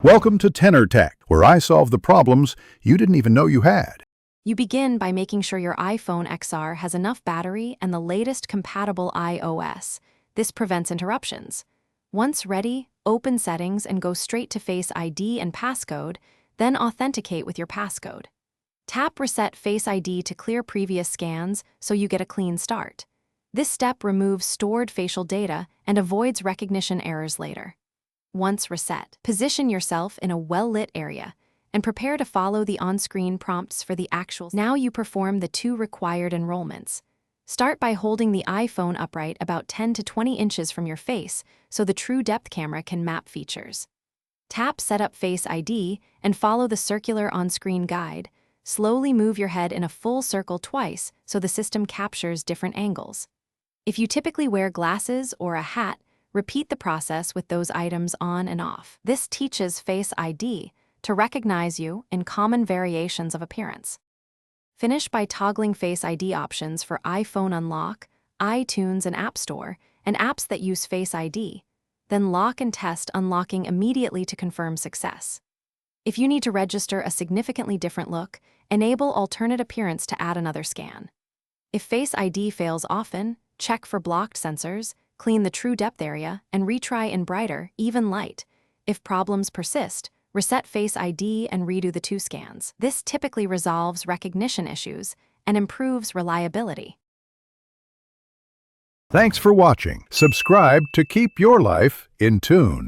Welcome to Tenor Tech, where I solve the problems you didn't even know you had. You begin by making sure your iPhone XR has enough battery and the latest compatible iOS. This prevents interruptions. Once ready, open Settings and go straight to Face ID and passcode, then authenticate with your passcode. Tap Reset Face ID to clear previous scans so you get a clean start. This step removes stored facial data and avoids recognition errors later. Once reset, position yourself in a well-lit area and prepare to follow the on-screen prompts for the actual. Now you perform the two required enrollments. Start by holding the iPhone upright about 10 to 20 inches from your face so the true depth camera can map features. Tap Setup Face ID and follow the circular on-screen guide. Slowly move your head in a full circle twice so the system captures different angles. If you typically wear glasses or a hat, repeat the process with those items on and off. This teaches Face ID to recognize you in common variations of appearance. Finish by toggling Face ID options for iPhone Unlock, iTunes and App Store, and apps that use Face ID. Then lock and test unlocking immediately to confirm success. If you need to register a significantly different look, enable alternate appearance to add another scan. If Face ID fails often, check for blocked sensors, clean the true depth area, and retry in brighter, even light. If problems persist, reset Face ID and redo the two scans. This typically resolves recognition issues and improves reliability. Thanks for watching. Subscribe to keep your life in tune.